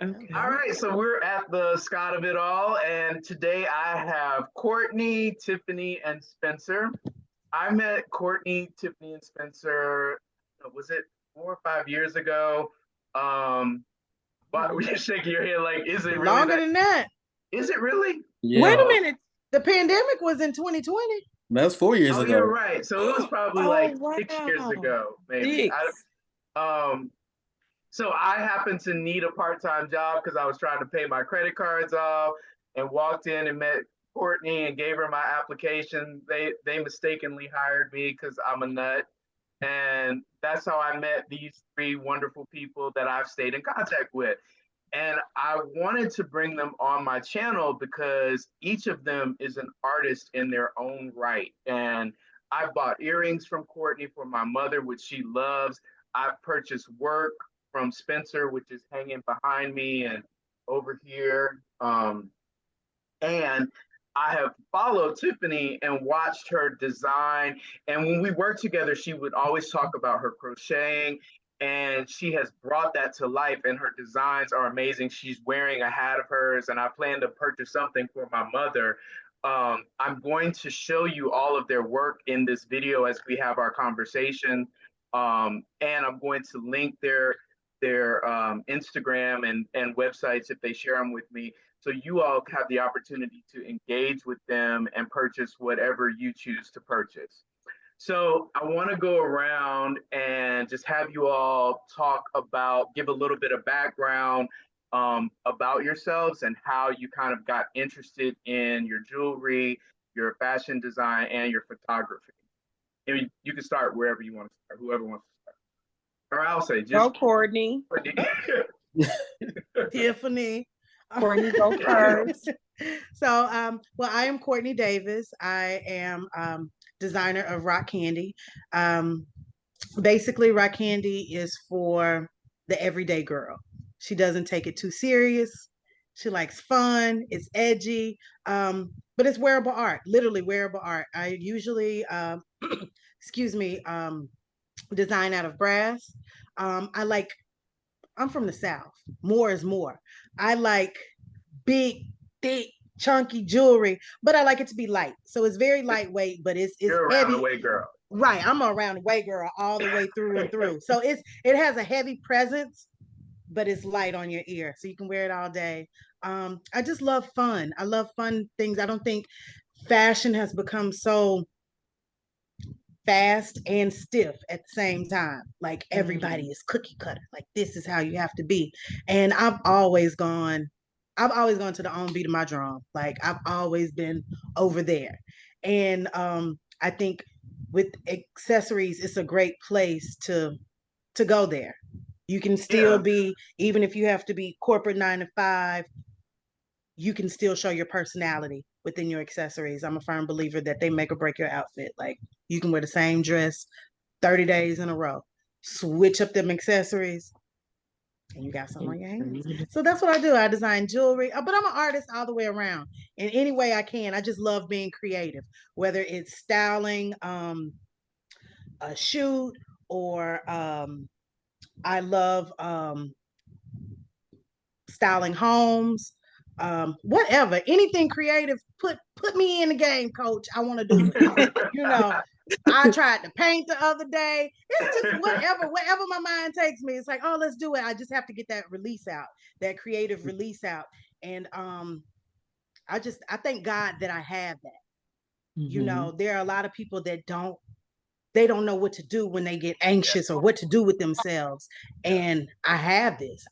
Okay. All right, so we're at the Scott of it all, and today I have Courtney, Tiffany, and Spencer. I met Courtney, Tiffany, and Spencer, was it 4 or 5 years ago? But you're shaking your head like, is it really Longer that? than that. Is it really? Wait a Yeah. minute. The pandemic was in 2020. That's 4 years Oh, ago. you're right. So it was probably like Oh, 6 years wow. ago, maybe. 6. So I happened to need a part-time job because I was trying to pay my credit cards off, and walked in and met Courtney and gave her my application. They mistakenly hired me because I'm a nut. And that's how I met these three wonderful people that I've stayed in contact with. And I wanted to bring them on my channel because each of them is an artist in their own right. And I bought earrings from Courtney for my mother, which she loves. I've purchased work from Spencer, which is hanging behind me and over here. And I have followed Tiffany and watched her design. And when we worked together, she would always talk about her crocheting. And she has brought that to life, and her designs are amazing. She's wearing a hat of hers, and I plan to purchase something for my mother. I'm going to show you all of their work in this video as we have our conversation. And I'm going to link their Instagram and websites if they share them with me. So you all have the opportunity to engage with them and purchase whatever you choose to purchase. So I want to go around and just have you all give a little bit of background about yourselves and how you kind of got interested in your jewelry, your fashion design, and your photography. And you can start wherever you want to start, whoever wants to start. Or I'll say, Go, just Courtney. Tiffany. Courtney, go first. So, well, I am Courtney Davis. I am designer of Rock Candy. Basically, Rock Candy is for the everyday girl. She doesn't take it too serious. She likes fun. It's edgy, but it's wearable art. Literally wearable art. I usually, excuse me, design out of brass. I like. I'm from the South. More is more. I like big, thick, chunky jewelry, but I like it to be light. So it's very lightweight, but it's You're around heavy. the way, girl. Right, I'm a round the way girl all the way through and through. So it has a heavy presence, but it's light on your ear, so you can wear it all day. I just love fun. I love fun things. I don't think fashion has become so fast and stiff at the same time. Like everybody is cookie cutter. Like this is how you have to be. And I've always gone to the own beat of my drum. Like I've always been over there. And I think with accessories, it's a great place to go there. You can still be, even if you have to be corporate 9 to 5, you can still show your personality within your accessories. I'm a firm believer that they make or break your outfit. Like you can wear the same dress 30 days in a row, switch up them accessories, and you got something on your hands. So that's what I do. I design jewelry, but I'm an artist all the way around. In any way I can. I just love being creative, whether it's styling a shoot or I love styling homes, whatever, anything creative. Put me in the game, coach. I want to do it. I tried to paint the other day. It's just whatever my mind takes me. It's like, oh, let's do it. I just have to get that release out, that creative release out. And I thank God that I have that. There are a lot of people that don't know what to do when they get anxious or what to do with themselves. And I have this.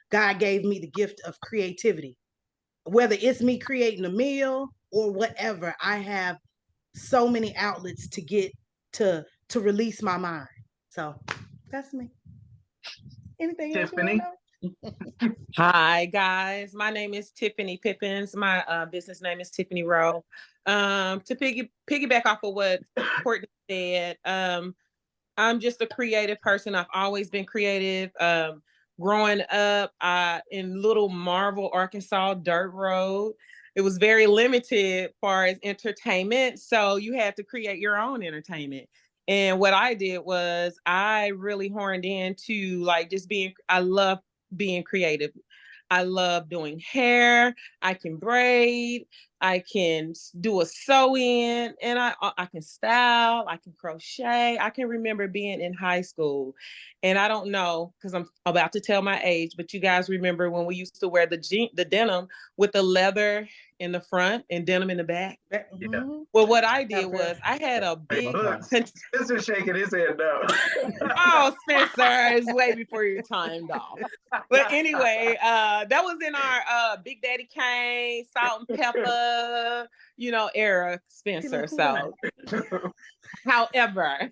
God gave me the gift of creativity. Whether it's me creating a meal or whatever, I have so many outlets to get to release my mind. So that's me. Anything else, Tiffany? Hi, guys. My name is Tiffany Pippins. My business name is Tiffany Rowe. To piggyback off of what Courtney said, I'm just a creative person. I've always been creative. Growing up in Little Marvel, Arkansas, dirt road, it was very limited as far as entertainment. So you had to create your own entertainment. And what I did was I really horned into like just I love being creative. I love doing hair. I can braid. I can do a sew in, and I can style. I can crochet. I can remember being in high school, and I don't know because I'm about to tell my age, but you guys remember when we used to wear the denim with the leather in the front and denim in the back? Yeah. Well, what I did was I had a big. Look, Spencer shaking his head no. Oh, Spencer, it's way before your time, dog. But anyway, that was in our Big Daddy Kane, Salt and Pepper, era, Spencer. So, however,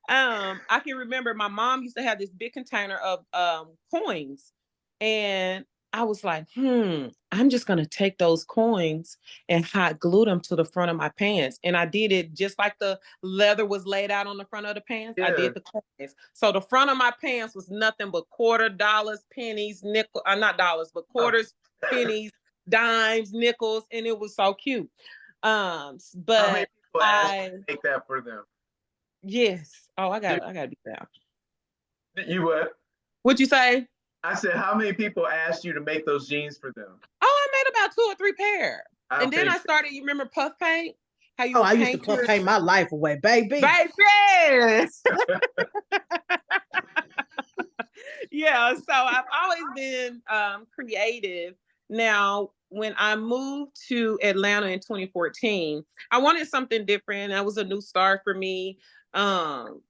I can remember my mom used to have this big container of coins, and I was like, I'm just gonna take those coins and hot glue them to the front of my pants. And I did it just like the leather was laid out on the front of the pants. Yeah. I did the coins. So the front of my pants was nothing but quarter, dollars, pennies, nickel, not dollars, but quarters, pennies, dimes, nickels, and it was so cute. How many But people asked you to make that for them? yes. Oh, I gotta be down. You what? What'd you say? I said, how many people asked you to make those jeans for them? Oh, I made about 2 or 3 pair. And then I started, you remember puff paint? How you I used to puff paint my life away, baby. Baby. Yeah, so I've always been creative. Now, when I moved to Atlanta in 2014, I wanted something different. That was a new start for me.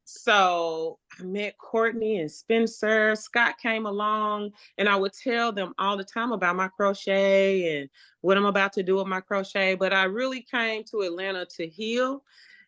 So I met Courtney and Spencer. Scott came along, and I would tell them all the time about my crochet and what I'm about to do with my crochet. But I really came to Atlanta to heal.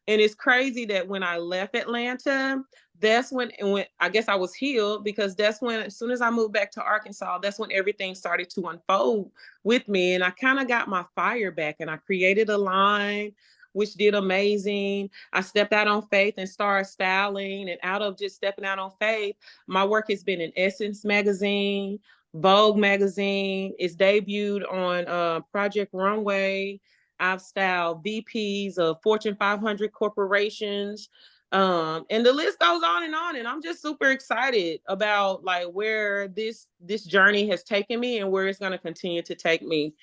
And it's crazy that when I left Atlanta, that's when I guess I was healed, because that's when, as soon as I moved back to Arkansas, that's when everything started to unfold with me. And I kind of got my fire back, and I created a line, which did amazing. I stepped out on faith and started styling. And out of just stepping out on faith, my work has been in Essence magazine, Vogue magazine. It's debuted on Project Runway. I've styled VPs of Fortune 500 corporations. And the list goes on, and I'm just super excited about like where this journey has taken me and where it's going to continue to take me.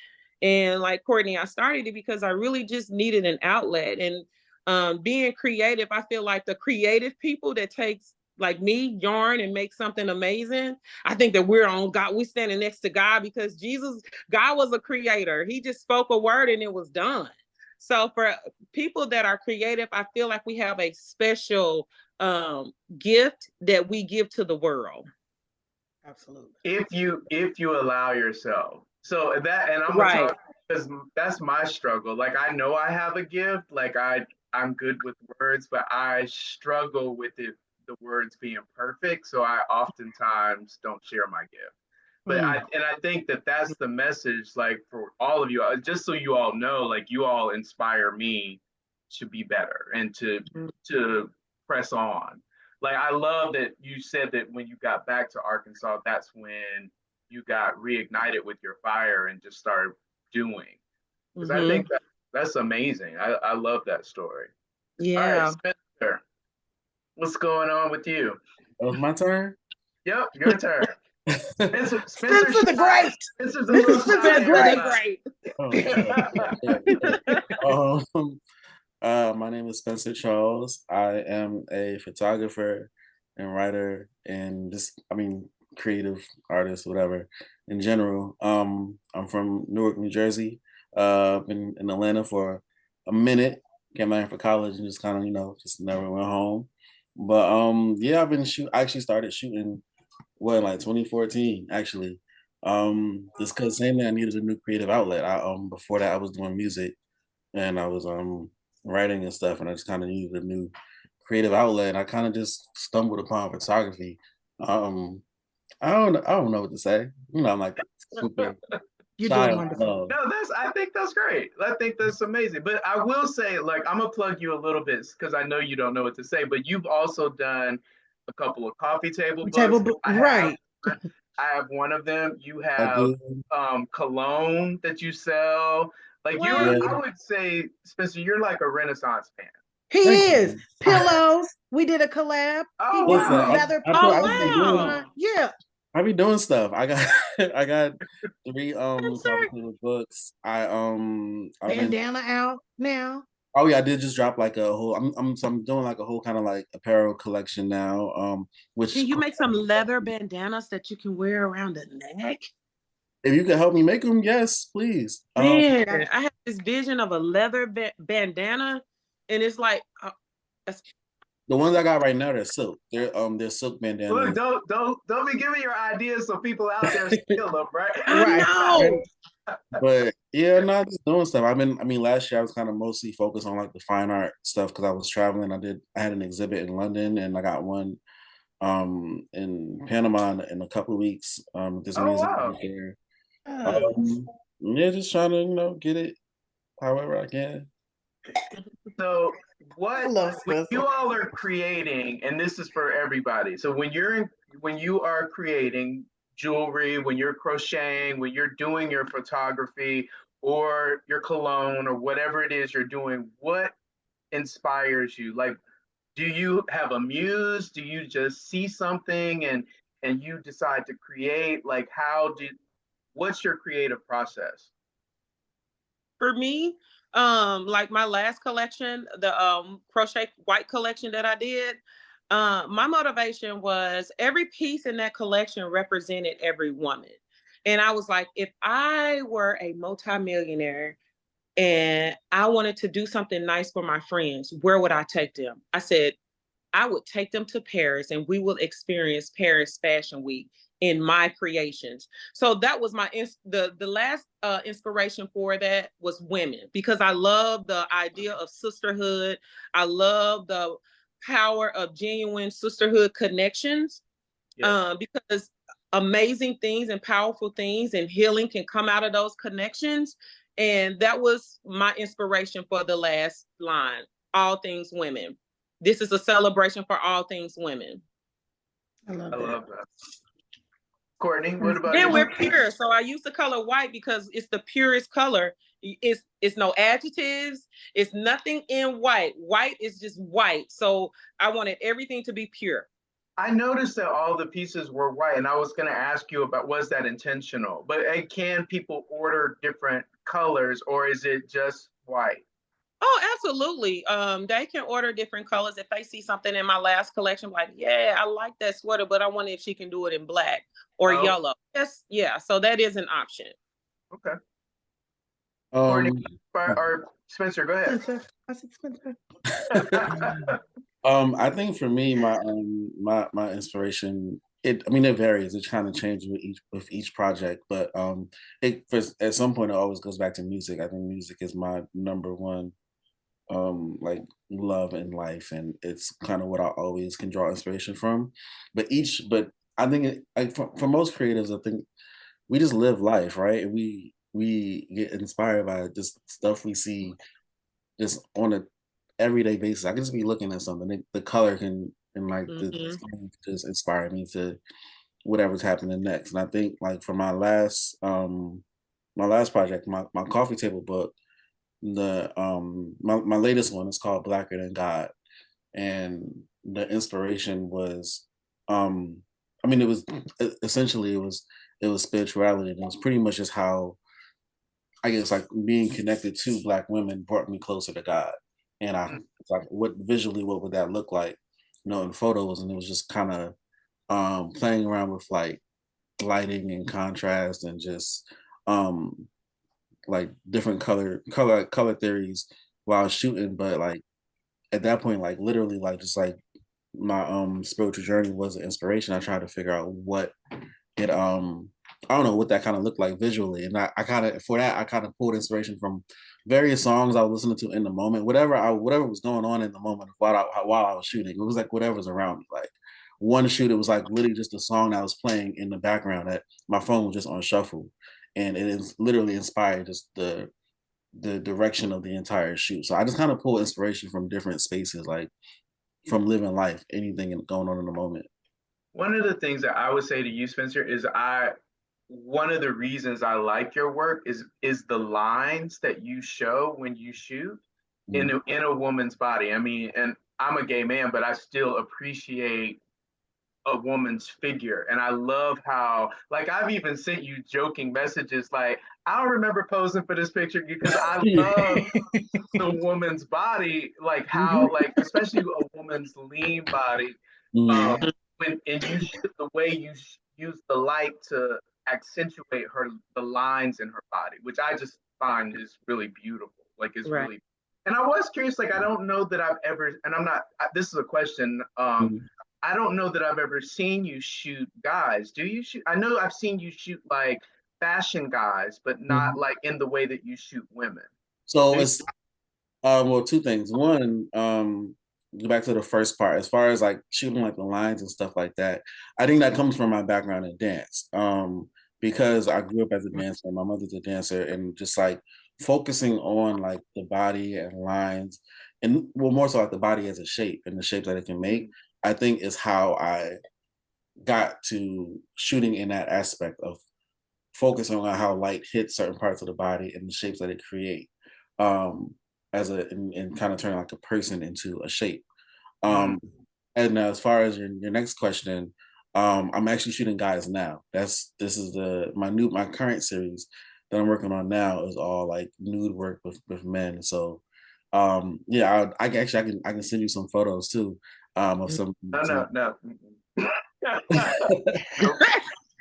And like Courtney, I started it because I really just needed an outlet. And being creative, I feel like the creative people that takes like me yarn and make something amazing, I think that we're on God. We're standing next to God, because God was a creator. He just spoke a word and it was done. So for people that are creative, I feel like we have a special gift that we give to the world. Absolutely. If you allow yourself. So that, and I'm Right. gonna talk, because that's my struggle. Like, I know I have a gift. Like, I'm good with words, but I struggle with the words being perfect. So I oftentimes don't share my gift. But I think that that's the message, like, for all of you, just so you all know, like, you all inspire me to be better and to press on. Like, I love that you said that when you got back to Arkansas, that's when you got reignited with your fire and just started doing. Because I think that's amazing. I love that story. Yeah. All right, Spencer, what's going on with you? It was my turn? Yep, your turn. Spencer the Great. Spencer's a little Spencer the Great. My name is Spencer Charles. I am a photographer and writer and creative artist, whatever, in general. I'm from Newark, New Jersey. Been in Atlanta for a minute. Came back for college and just kind of, just never went home. But I've been I actually started shooting like 2014 actually. Just cause same thing, I needed a new creative outlet. Before that I was doing music and I was writing and stuff, and I just kind of needed a new creative outlet. And I kind of just stumbled upon photography. I don't know what to say. I'm like super You're doing wonderful. No, I think that's great. I think that's amazing. But I will say, like, I'm gonna plug you a little bit because I know you don't know what to say, but you've also done a couple of coffee table books. Right. I have one of them. You have cologne that you sell. Like, I would say, Spencer, you're like a Renaissance man. He Thank is. you. Pillows. We did a collab. He Oh, did Listen, wow. leather I Oh, pillows be and doing wow. yeah. I be doing stuff. I got I got 3 coffee Spencer. table books. I've been Bandana out now. oh yeah, I did just drop like a whole I'm doing like a whole kind of like apparel collection now. Which Can you make some leather bandanas that you can wear around the neck? if you can help me make them, yes, please. Man, I have this vision of a leather bandana, and it's like, The ones I got right now, they're silk. They're silk Look, bandanas. don't be giving your ideas so people out there steal them, right? I Right. know. But yeah, no, just doing stuff. I mean, last year I was kind of mostly focused on like the fine art stuff because I was traveling. I had an exhibit in London and I got one in Panama in a couple of weeks. This Oh, music wow. there. Yes. Yeah, just trying to, get it however I can. So I what love when you Spencer. all are creating, and this is for everybody. So when you are creating jewelry, when you're crocheting, when you're doing your photography or your cologne or whatever it is you're doing, what inspires you? Like, do you have a muse? Do you just see something and you decide to create? Like, what's your creative process? For me, like my last collection, the crochet white collection that I did, my motivation was every piece in that collection represented every woman. And I was like, if I were a multimillionaire and I wanted to do something nice for my friends, where would I take them? I said, I would take them to Paris and we will experience Paris Fashion Week in my creations. So that was the last inspiration for that was women because I love the idea of sisterhood. I love the power of genuine sisterhood connections Yes. because amazing things and powerful things and healing can come out of those connections. And that was my inspiration for the last line, all things women. This is a celebration for all things women. I love I that. love that. Courtney, what about And you? we're pure. So I use the color white because it's the purest color. It's no adjectives. It's nothing in white. White is just white. So I wanted everything to be pure. I noticed that all the pieces were white, and I was going to ask you about was that intentional? But can people order different colors, or is it just white? Oh, absolutely. They can order different colors. If they see something in my last collection, like, yeah, I like that sweater, but I wonder if she can do it in black or Oh, yellow. Yes, yeah. So that is an option. okay. Courtney Um, or Spencer, go ahead. Spencer. I said Spencer. I think for me, my inspiration, it varies. It kind of changes with each project, but at some point it always goes back to music. I think music is my number one like love in life, and it's kind of what I always can draw inspiration from. But I think like for most creatives, I think we just live life, right? And we get inspired by just stuff we see just on a everyday basis. I can just be looking at something. The color can and like the Mm-hmm. just inspire me to whatever's happening next. And I think like for my last project, my coffee table book, my latest one is called Blacker Than God. And the inspiration was it was essentially it was spirituality. And it was pretty much just how I guess like being connected to Black women brought me closer to God. And I like what would that look like, in photos. And it was just kind of playing around with like lighting and contrast and just like different color theories while shooting. But like at that point, like literally like just like my spiritual journey was an inspiration. I tried to figure out what it I don't know what that kind of looked like visually. And I kind of for that I kind of pulled inspiration from various songs I was listening to in the moment, whatever was going on in the moment while I was shooting. It was like whatever's around me. Like one shoot, it was like literally just a song that was playing in the background that my phone was just on shuffle, and it is literally inspired just the direction of the entire shoot. So I just kind of pull inspiration from different spaces, like from living life, anything going on in the moment. One of the things that I would say to you, Spencer, is one of the reasons I like your work is the lines that you show when you shoot. in a woman's body. I mean, and I'm a gay man, but I still appreciate a woman's figure. And I love how, like, I've even sent you joking messages like, I don't remember posing for this picture because I love the woman's body, like how, like, especially a woman's lean body, when and you the way you use the light to accentuate the lines in her body, which I just find is really beautiful. Like, it's Right. really. And I was curious, like, I don't know that I've ever, and I'm not. This is a question. I don't know that I've ever seen you shoot guys. Do you shoot? I know I've seen you shoot like fashion guys, but not like in the way that you shoot women. So it's well, two things. One, go back to the first part. As far as like shooting like the lines and stuff like that, I think that comes from my background in dance. Because I grew up as a dancer, my mother's a dancer, and just like focusing on like the body and lines, and well, more so like the body as a shape and the shapes that it can make, I think is how I got to shooting in that aspect of focusing on how light hits certain parts of the body and the shapes that it create. And kind of turning like a person into a shape. And as far as your next question, I'm actually shooting guys now. This is my current series that I'm working on now is all like nude work with men. So yeah, I can send you some photos too of some. No.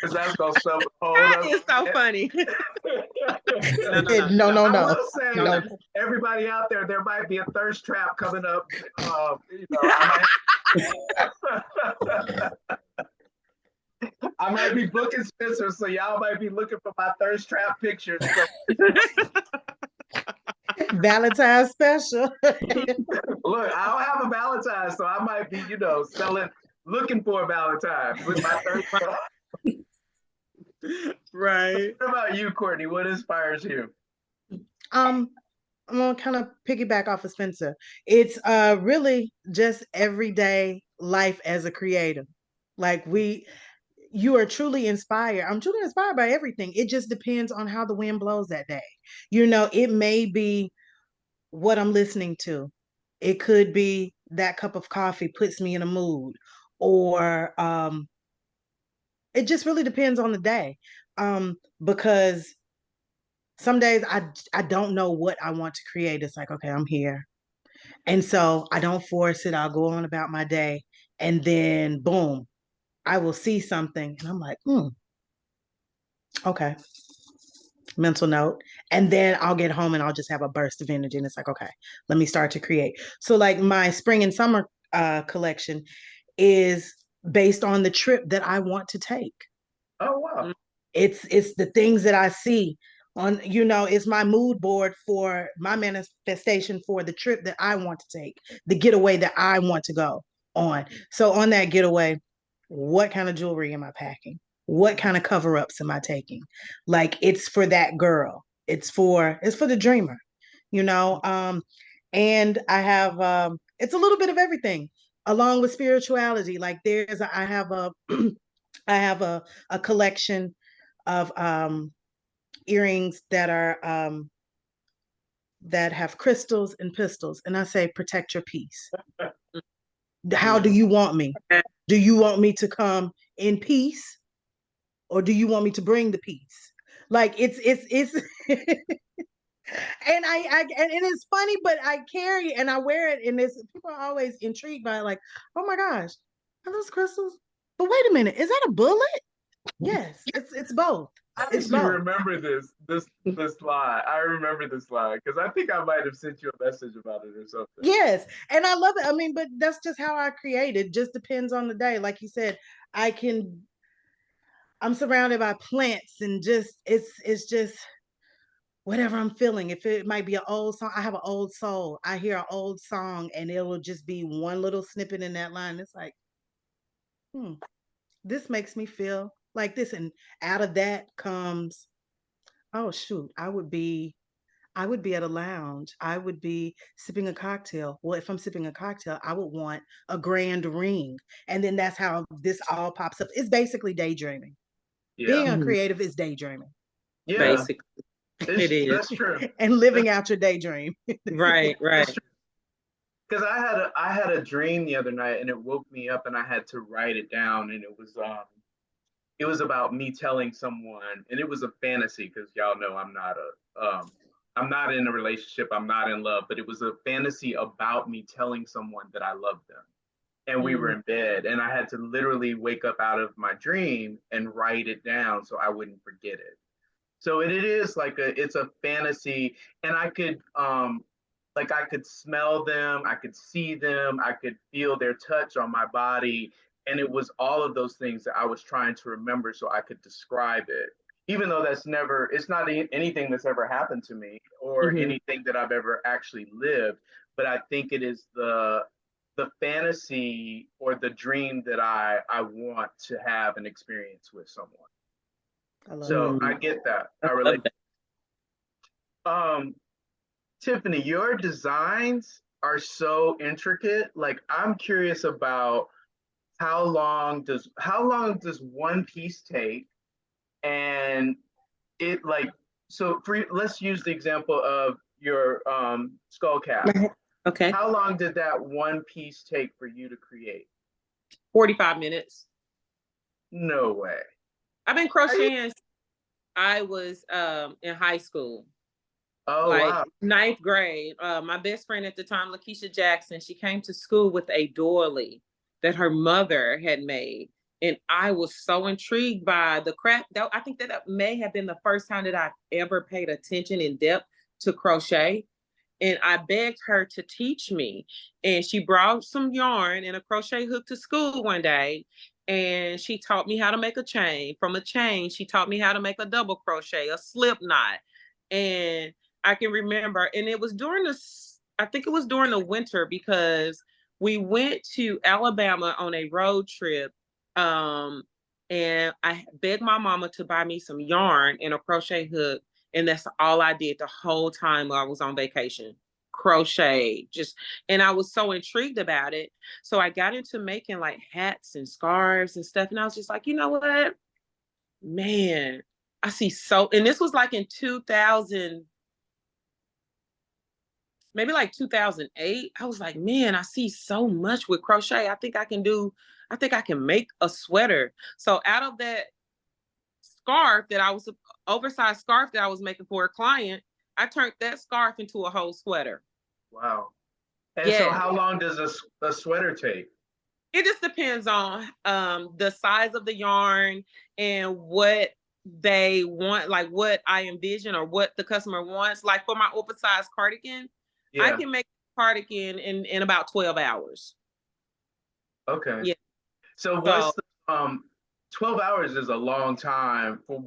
Because that's gonna sub. That is so funny. No. I will say, everybody out there might be a thirst trap coming up. I might be booking Spencer, so y'all might be looking for my thirst trap pictures. Valentine's special. Look, I don't have a Valentine, so I might be, looking for a Valentine with my thirst trap. Right. What about you, Courtney? What inspires you? I'm gonna kind of piggyback off of Spencer. It's really just everyday life as a creative. Like you are truly inspired. I'm truly inspired by everything. It just depends on how the wind blows that day. It may be what I'm listening to. It could be that cup of coffee puts me in a mood, or it just really depends on the day. Because some days I don't know what I want to create. It's like, okay, I'm here. And so I don't force it. I'll go on about my day. And then boom, I will see something and I'm like, okay, mental note. And then I'll get home and I'll just have a burst of energy. And it's like, okay, let me start to create. So like my spring and summer collection is based on the trip that I want to take. Oh, wow. It's the things that I see on, it's my mood board for my manifestation for the trip that I want to take, the getaway that I want to go on. So on that getaway, what kind of jewelry am I packing? What kind of cover-ups am I taking? Like, it's for that girl. It's for the dreamer, and I have it's a little bit of everything along with spirituality. Like I have a I have a collection of earrings that are that have crystals and pistols, and I say protect your peace. How do you want me? Do you want me to come in peace, or do you want me to bring the peace? Like it's and and it's funny, but I carry and I wear it, and people are always intrigued by it, like, oh my gosh, are those crystals? But wait a minute, is that a bullet? Yes, it's both. I actually remember this lie. I remember this lie because I think I might have sent you a message about it or something. Yes, and I love it. I mean, but that's just how I create it. Just depends on the day. Like you said, I'm surrounded by plants and just it's just whatever I'm feeling. If it might be an old song, I have an old soul. I hear an old song and it'll just be one little snippet in that line. It's like, this makes me feel like this. And out of that comes, oh shoot, I would be at a lounge. I would be sipping a cocktail. Well, if I'm sipping a cocktail, I would want a grand ring. And then that's how this all pops up. It's basically daydreaming. Yeah. Being a creative is daydreaming. Yeah. Basically. It is. That's true. and living out your daydream. Right, right. Because I had a dream the other night and it woke me up and I had to write it down, and it was about me telling someone, and it was a fantasy because y'all know I'm not in a relationship, I'm not in love, but it was a fantasy about me telling someone that I loved them. And we were in bed, and I had to literally wake up out of my dream and write it down so I wouldn't forget it. So it is like it's a fantasy, and I could like I could smell them, I could see them, I could feel their touch on my body, and it was all of those things that I was trying to remember so I could describe it. Even though it's not anything that's ever happened to me or anything that I've ever actually lived, but I think it is the fantasy or the dream that I want to have an experience with someone. So I get that. I relate. Tiffany, your designs are so intricate. Like, I'm curious about how long does one piece take? And it like so for let's use the example of your skull cap. Okay. How long did that one piece take for you to create? 45 minutes. No way. I've been crocheting since I was in high school. Oh, like wow. 9th grade. My best friend at the time, Lakeisha Jackson, she came to school with a doily that her mother had made. And I was so intrigued by the craft. I think that may have been the first time that I ever paid attention in depth to crochet. And I begged her to teach me. And she brought some yarn and a crochet hook to school one day. And she taught me how to make a chain. From a chain, she taught me how to make a double crochet, a slip knot. And I can remember, and it was I think it was during the winter, because we went to Alabama on a road trip. And I begged my mama to buy me some yarn and a crochet hook. And that's all I did the whole time while I was on vacation. Crochet, and I was so intrigued about it. So I got into making like hats and scarves and stuff. And I was just like, you know what? Man, and this was like in 2000, maybe like 2008. I was like, man, I see so much with crochet. I think I can make a sweater. So out of that oversized scarf that I was making for a client, I turned that scarf into a whole sweater. Wow. And so how long does a sweater take? It just depends on the size of the yarn and what they want, like what I envision or what the customer wants. Like for my oversized cardigan, I can make a cardigan in about 12 hours. Okay. Yeah. So what's 12 hours is a long time for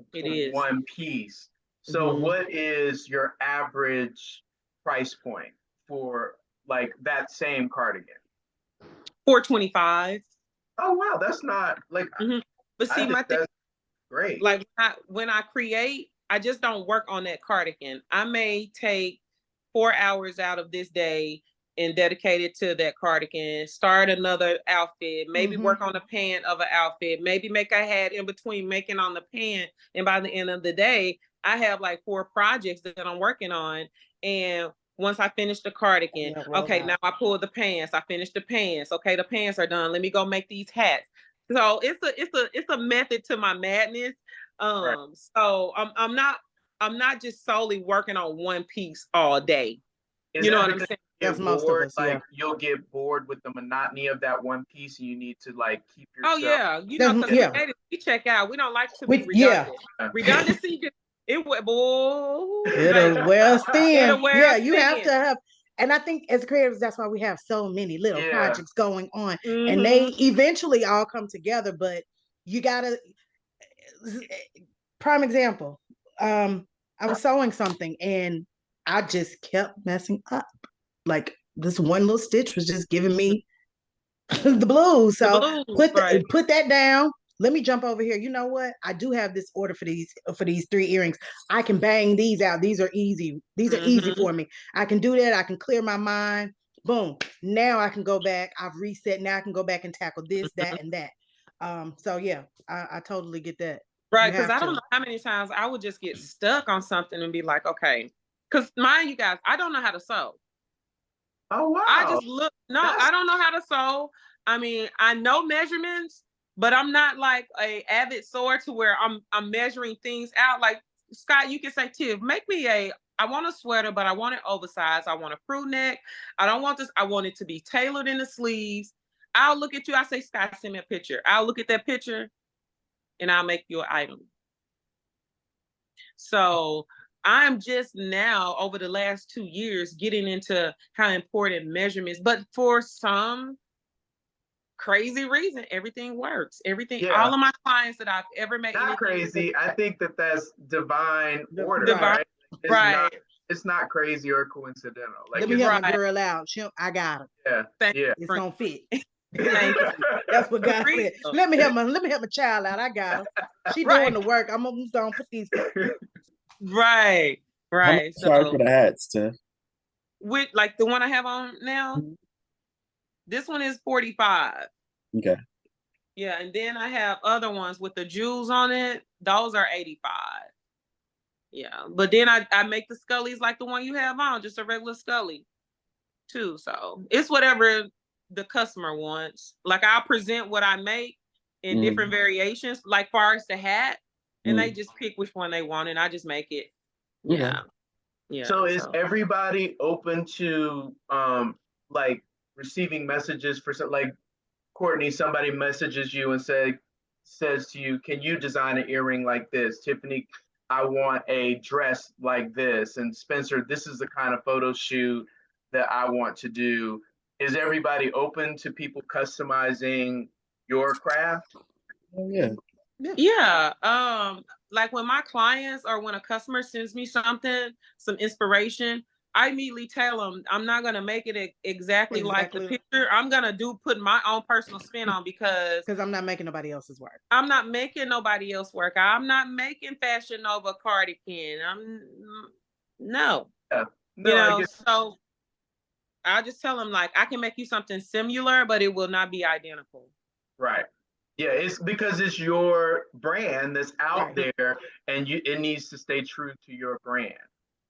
one piece. So what is your average price point for like that same cardigan? $425. Oh wow, that's not like. But see, my thing, that's great. Like when I create, I just don't work on that cardigan. I may take 4 hours out of this day and dedicate it to that cardigan, start another outfit, maybe work on the pant of an outfit, maybe make a hat in between making on the pant. And by the end of the day, I have like 4 projects that I'm working on. And once I finish the cardigan, okay, now I pull the pants. I finish the pants. Okay, the pants are done. Let me go make these hats. So it's a method to my madness. So I'm not just solely working on one piece all day. You know what I'm saying? That's most of us. Like you'll get bored with the monotony of that one piece, and you need to like keep yourself. Oh yeah, you know, because we check out. We don't like to be redundant. Redundancy, it will it'll wear us thin. You have to have. And I think as creatives, that's why we have so many little projects going on, and they eventually all come together. But you gotta. Prime example. I was sewing something, and I just kept messing up. Like this one little stitch was just giving me the blues. So put that down. Let me jump over here. You know what? I do have this order for these 3 earrings. I can bang these out. These are easy. These are easy for me. I can do that. I can clear my mind. Boom. Now I can go back. I've reset. Now I can go back and tackle this, that, and that. So yeah, I totally get that. Right, You because have I don't to. know how many times I would just get stuck on something and be like, okay, because mind you guys, I don't know how to sew. Oh I wow. just look, no, That's I don't know how to sew. I mean, I know measurements, but I'm not like a avid sewer to where I'm measuring things out. Like Scott, you can say, Tiff, make me I want a sweater, but I want it oversized. I want a crew neck. I don't want this. I want it to be tailored in the sleeves. I'll look at you. I say, Scott, send me a picture. I'll look at that picture and I'll make you an item. So I'm just now over the last 2 years getting into how important measurements, but for some crazy reason, everything works. Everything, yeah. all of my clients that I've ever made Not anything crazy. I think that that's divine order, divine, right? It's right? not crazy or coincidental. Like Let me it's help my Right. girl out. I got her. yeah, Thank yeah. It's you. gonna fit. Thank you. That's what God For said. real. Let me help my child out. I got her. She Right. doing the work. I'm gonna put these. Right, How much right. you charge for So the hats, Tiff? with like the one I have on now, this one is 45. Okay. Yeah, and then I have other ones with the jewels on it. Those are 85. Yeah, but then I make the Scullies like the one you have on, just a regular Scully too. So it's whatever the customer wants. Like I'll present what I make in different variations, like far as the hat, and they just pick which one they want, and I just make it. Yeah, yeah. So is everybody open to like receiving messages for like Courtney, somebody messages you and says to you, can you design an earring like this? Tiffany, I want a dress like this. And Spencer, this is the kind of photo shoot that I want to do. Is everybody open to people customizing your craft? Oh, yeah. Yeah. Like when my clients or when a customer sends me something, some inspiration, I immediately tell them I'm not gonna make it exactly like the picture. I'm gonna put my own personal spin on because I'm not making nobody else's work. I'm not making nobody else work. I'm not making Fashion Nova cardigan. No. Yeah. You No, I know, get so I just tell them like I can make you something similar, but it will not be identical. right. Yeah, it's because it's your brand that's out Right. there and it needs to stay true to your brand.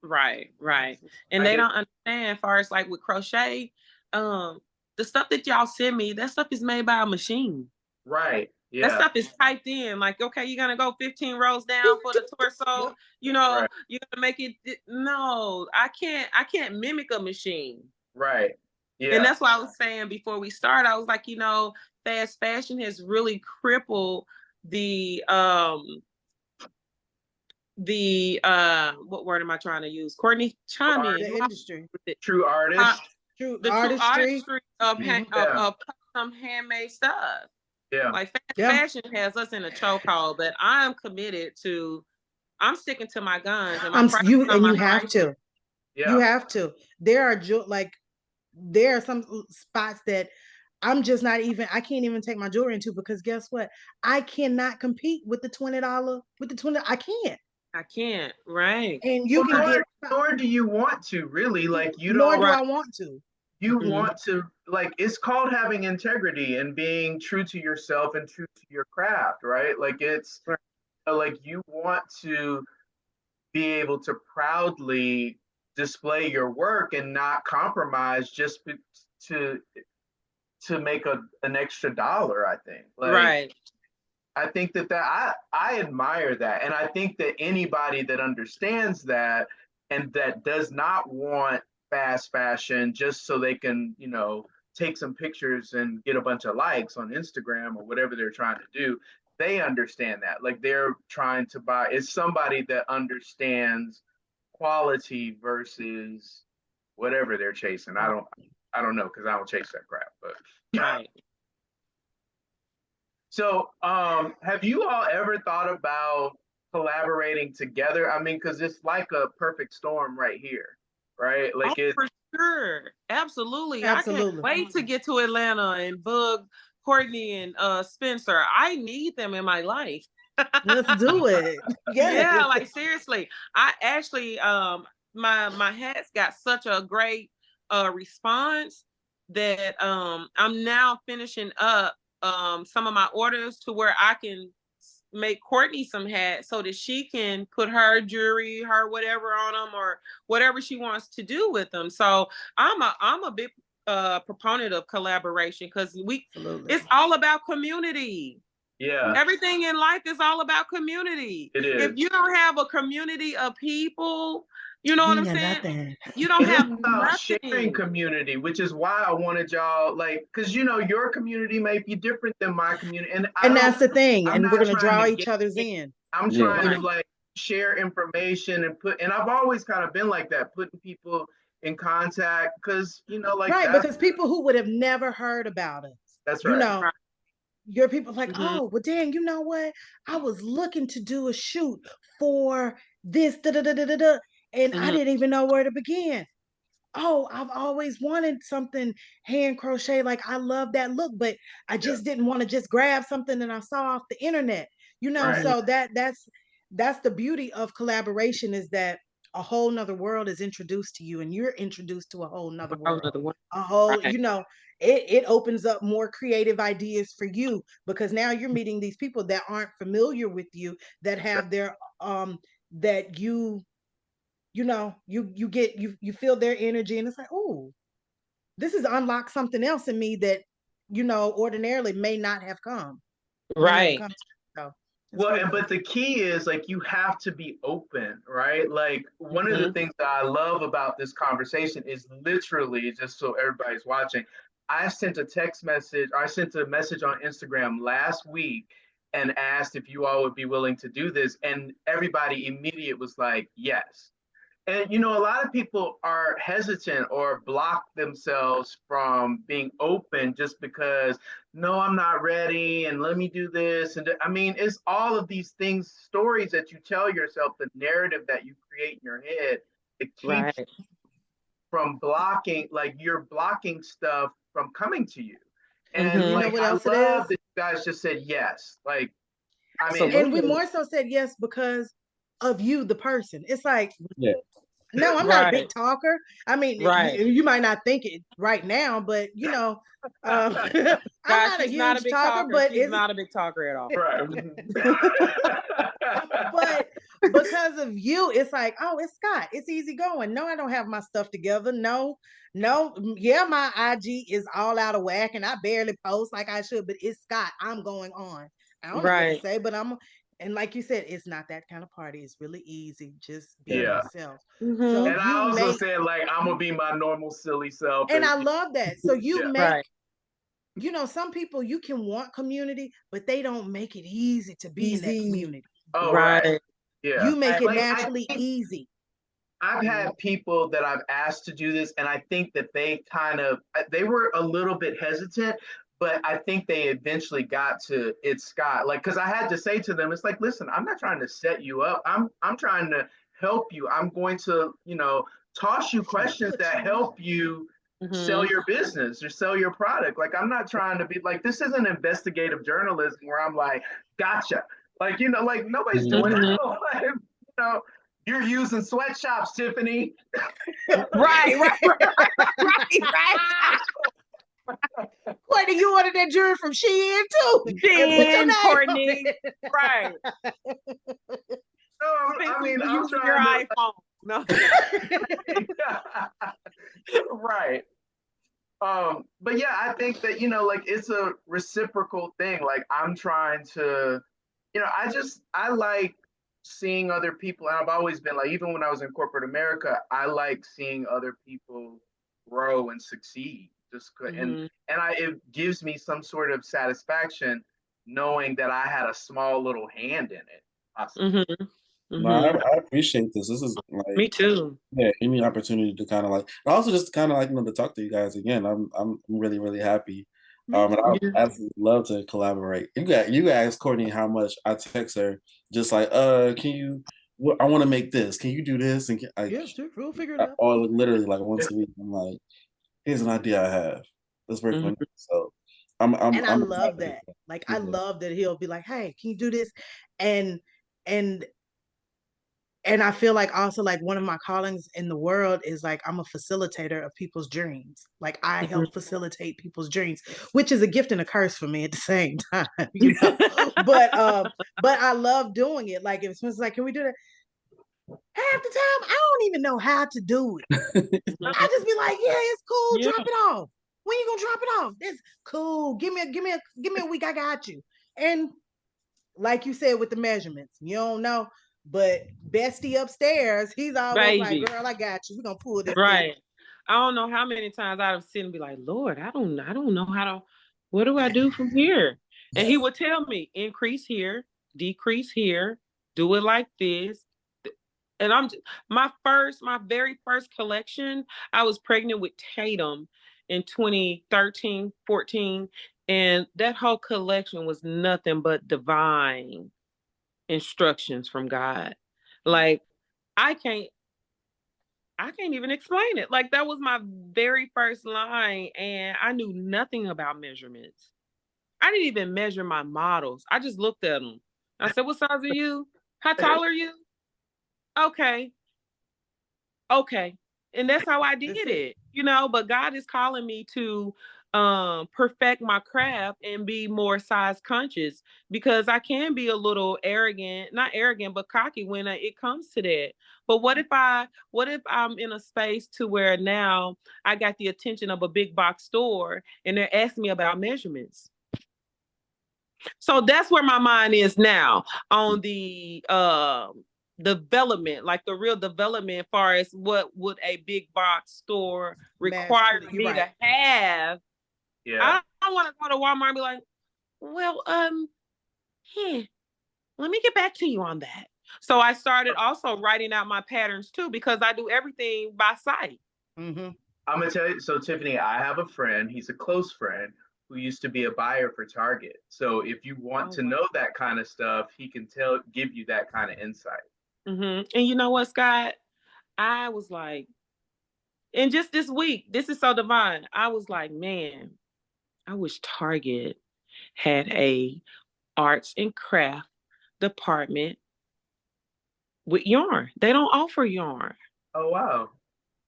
Right, right. And I they get- don't understand far as like with crochet, the stuff that y'all send me, that stuff is made by a machine. Right. That Yeah. stuff is typed in. Like, okay, you're gonna go 15 rows down for the torso, you know, Right. you're gonna make it. No, I can't mimic a machine. Right. Yeah. And that's why I was saying before we start, I was like, fast fashion has really crippled the what word am I trying to use? Courtney, chime in. The industry. True artist. True The true artistry of custom handmade stuff. Yeah. Like fashion has us in a chokehold, but I'm committed to. I'm sticking to my guns, and you have to. Yeah. You have to. There are some spots that I'm just not even. I can't even take my jewelry into because guess what? I cannot compete with the $20. With the 20, I can't. I can't. Right. And you can get. Nor do you want to really like you Nor don't. do I want to. You want to like it's called having integrity and being true to yourself and true to your craft, right? Like it's like you want to be able to proudly display your work and not compromise just to make an extra dollar. I think Right. I think that I admire that, and I think that anybody that understands that and that does not want fast fashion just so they can take some pictures and get a bunch of likes on Instagram or whatever they're trying to do, they understand that. Like they're trying to buy. It's somebody that understands quality versus whatever they're chasing. I don't know because I don't chase that crap, but right. So, have you all ever thought about collaborating together? I mean, because it's like a perfect storm right here, right? Like for sure, absolutely. I Absolutely. can't wait to get to Atlanta and bug Courtney and Spencer. I need them in my life. Let's do it. Yeah, like seriously. I actually my hats got such a great response that I'm now finishing up some of my orders to where I can make Courtney some hats so that she can put her jewelry, her whatever on them, or whatever she wants to do with them. So I'm a big proponent of collaboration, because it's all about community. Yeah. Everything in life is all about community. It is. If you don't have a community of people, you know what I'm saying? Nothing. You don't have about nothing. sharing community, which is why I wanted y'all, like, because your community may be different than my community, and that's the thing. I'm and we're not gonna trying draw to each other's in. I'm trying to like share information and I've always kind of been like that, putting people in contact, because like because people who would have never heard about us. That's right. Your people like, oh, well, dang, you know what? I was looking to do a shoot for this, and I didn't even know where to begin. Oh, I've always wanted something hand crochet. Like, I love that look, but I just didn't want to just grab something that I saw off the internet. So that's the beauty of collaboration, is that a whole nother world is introduced to you, and you're introduced to a whole nother world. A whole, it opens up more creative ideas for you, because now you're meeting these people that aren't familiar with you, that have their that you feel their energy, and it's like, oh, this has unlocked something else in me that ordinarily may not have come. Right. Well, but the key is, like, you have to be open, right? Like, one of the things that I love about this conversation is, literally, just so everybody's watching, I sent a message on Instagram last week and asked if you all would be willing to do this, and everybody immediately was like, yes. And a lot of people are hesitant or block themselves from being open just because, no, I'm not ready, and let me do this. And I mean, it's all of these things, stories that you tell yourself, the narrative that you create in your head, it keeps from blocking, like, you're blocking stuff from coming to you. And like, I love that you guys just said yes. Like, I mean, and we more so said yes because of you, the person. It's like, no, I'm not a big talker. I mean, you might not think it right now, but I'm not a huge talker, but she's not a big talker at all. But because of you, it's like, oh, it's Scott. It's easy going. No, I don't have my stuff together. No, my IG is all out of whack, and I barely post like I should. But it's Scott. I'm going on. I don't know what to say, but and like you said, it's not that kind of party. It's really easy. Just be yourself. So and I also said, like, I'm gonna be my normal silly self. And I love that. So you make, some people, you can want community, but they don't make it easy to be in that community. Oh, right. Yeah. You make it naturally easy. I've had people that I've asked to do this, and I think that they were a little bit hesitant, but I think they eventually got to, it's Scott. Like, because I had to say to them, it's like, listen, I'm not trying to set you up. I'm trying to help you. I'm going to, toss you questions that help you sell your business or sell your product. Like, I'm not trying to be like, this isn't investigative journalism where I'm like, gotcha. Like, like, nobody's doing that. Like, you're using sweatshops, Tiffany. Right. Courtney, you ordered that jewelry from Shein too. Shein, Courtney. Right. No, I mean, I'm trying your iPhone. No. Right. But yeah, I think that, like, it's a reciprocal thing. Like, I'm trying to, I like seeing other people, and I've always been like, even when I was in corporate America, I like seeing other people grow and succeed. And it gives me some sort of satisfaction knowing that I had a small little hand in it. Possibly. No, I appreciate this. This is like, me too. Yeah, any opportunity to kind of like, and also just kind of like, to talk to you guys again. I'm really, really happy. And I absolutely love to collaborate. You asked Courtney how much I text her, just like, can you? I want to make this. Can you do this? And sure, we'll figure it out. Or literally like once a week, I'm like, here's an idea I have. Let's work on it. So I love that. Like, I love that he'll be like, hey, can you do this? And and I feel like also like one of my callings in the world is like I'm a facilitator of people's dreams. Like I Mhm. help facilitate people's dreams, which is a gift and a curse for me at the same time, you know. But I love doing it. Like if someone's like, "Can we do that?" Half the time, I don't even know how to do it. I just be like, "Yeah, it's cool. Yeah. Drop it off. When you gonna drop it off? It's cool. Give me a week. I got you." And like you said with the measurements, you don't know, but Bestie upstairs, he's always like, Baby. "Girl, I got you. We're gonna pull this thing." Right. I don't know how many times I'd have seen and be like, Lord, I don't know how to, what do I do from here? And he would tell me, increase here, decrease here, do it like this. And my very first collection, I was pregnant with Tatum in 2013, 14. And that whole collection was nothing but divine instructions from God. Like I can't even explain it. Like that was my very first line, and I knew nothing about measurements. I didn't even measure my models. I just looked at them. I said, "What size are you? How tall are you?" Okay, okay, and that's how I did it. But God is calling me to perfect my craft and be more size conscious, because I can be a little arrogant, not arrogant but cocky when it comes to that. But what if I'm in a space to where now I got the attention of a big box store and they're asking me about measurements? So that's where my mind is now, on the development, like the real development, as far as what would a big box store require me to have. Yeah. I don't want to go to Walmart and be like, well, let me get back to you on that. So I started also writing out my patterns too, because I do everything by sight. Mm-hmm. I'm gonna tell you. So Tiffany, I have a friend. He's a close friend who used to be a buyer for Target. So if you want to know that kind of stuff, he can give you that kind of insight. Mm-hmm. And you know what, Scott? I was like, and just this week, this is so divine. I was like, man, I wish Target had a arts and craft department with yarn. They don't offer yarn. Oh wow.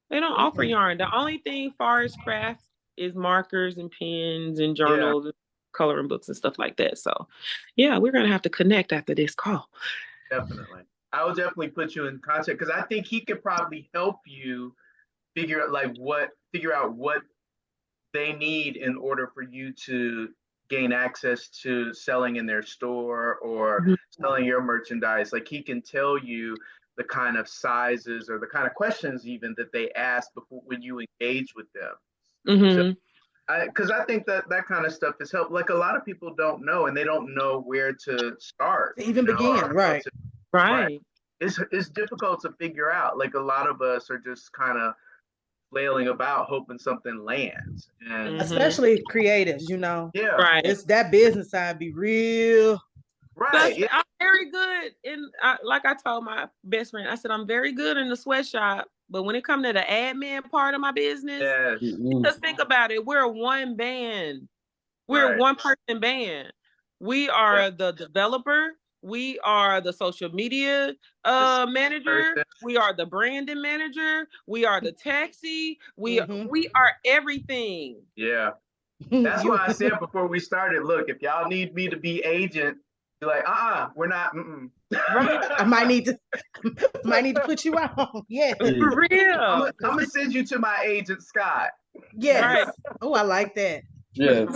They don't offer yarn. The only thing far as crafts is markers and pens and journals and coloring books and stuff like that. So yeah, we're gonna have to connect after this call. Definitely. I will definitely put you in contact, because I think he could probably help you figure out what they need in order for you to gain access to selling in their store or selling your merchandise. Like he can tell you the kind of sizes or the kind of questions even that they ask before when you engage with them. Mm-hmm. So because I think that kind of stuff is help. Like a lot of people don't know, and they don't know where to start, even begin, right? Right. It's difficult to figure out. Like a lot of us are just kind of flailing about hoping something lands, and especially creatives, yeah, Right. It's that business side be real. Right. Yeah. I'm very good like I told my best friend, I said, I'm very good in the sweatshop, but when it comes to the admin part of my business, Yes. just think about it. We're one band. We're a one-person band. We are the developer. We are the social media manager. We are the branding manager. We are the taxi. We are everything. Yeah. That's why I said before we started, look, if y'all need me to be agent, be like, we're not. Right. I might need to put you on. Yeah. For real. I'm gonna send you to my agent, Scott. Yes. Right. Oh, I like that. Yes.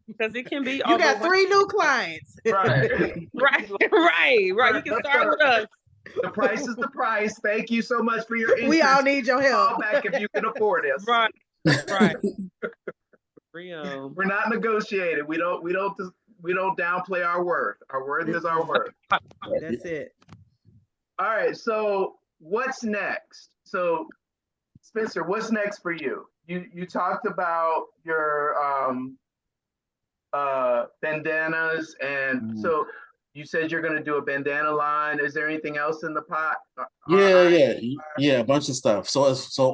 Because it can be. You got 3 new clients. Right. Right. You can start with us. The price is the price. Thank you so much for your interest. We all need your help. Call back if you can afford us. Right. Real. We're not negotiating. We don't downplay our worth. Our worth is our worth. That's it. All right. So what's next? So Spencer, what's next for you? You talked about your bandanas, and so you said you're going to do a bandana line. Is there anything else in the pot? Yeah, a bunch of stuff. So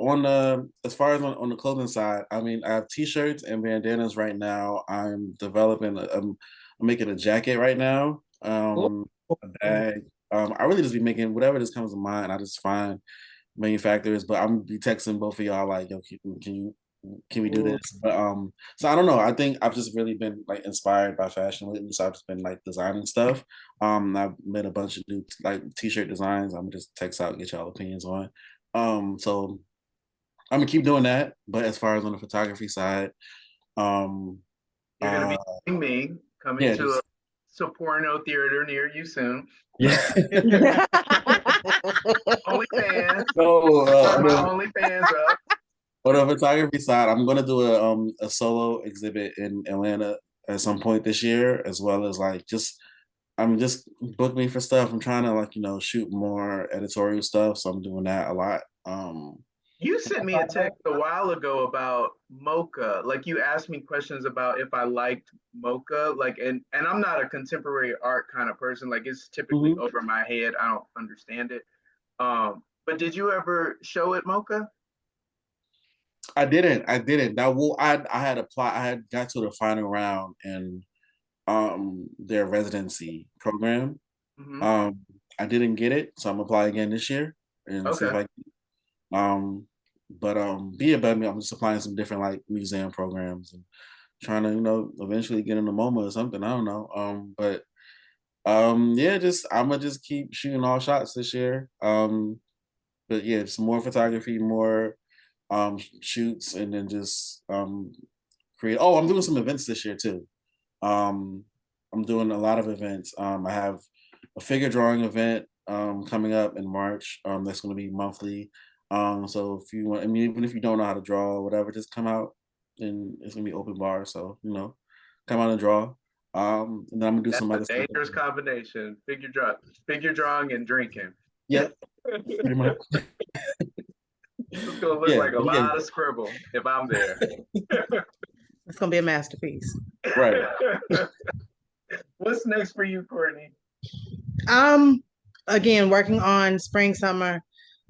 on the as far as on the clothing side, I mean, I have t-shirts and bandanas right now. I'm developing I'm making a jacket right now, a bag, I really just be making whatever just comes to mind. I just find manufacturers, but I'm be texting both of y'all like, yo, can we do this? But so I don't know. I think I've just really been like inspired by fashion lately. So I've just been like designing stuff. I've made a bunch of new like t-shirt designs. I'm just text out, get y'all opinions on. So I'm gonna keep doing that. But as far as on the photography side, um, You're gonna be uh, seeing me coming yeah, to a just Soporno theater near you soon. yeah. OnlyFans. So Turn my OnlyFans up. on the photography side, I'm gonna do a solo exhibit in Atlanta at some point this year, as well as like just book me for stuff. I'm trying to like, shoot more editorial stuff. So I'm doing that a lot. You sent me a text a while ago about mocha. Like you asked me questions about if I liked mocha. Like and I'm not a contemporary art kind of person. Like it's typically Mhm. over my head. I don't understand it. But did you ever show at mocha? I didn't. I had applied, I had got to the final round in their residency program. Hmm. Um I didn't get it, so I'm applying again this year and see if Okay. I um but be about me, I'm just applying some different like museum programs and trying to, eventually get in the MoMA or something. I don't know. But yeah, just I'm gonna just keep shooting all shots this year. But yeah, just more photography, more shoots, and then just create. Oh, I'm doing some events this year too. Um, I'm doing a lot of events. I have a figure drawing event coming up in March. That's going to be monthly. So if you want, I mean, even if you don't know how to draw or whatever, just come out and it's gonna be open bar. So come out and draw. And then I'm gonna do That's some a other stuff. dangerous combination. Figure drawing and drinking. Yep, pretty much. It's gonna look Yeah, like a but yeah, lot of scribble if I'm there. It's gonna be a masterpiece. right. What's next for you, Courtney? Um, again, working on spring summer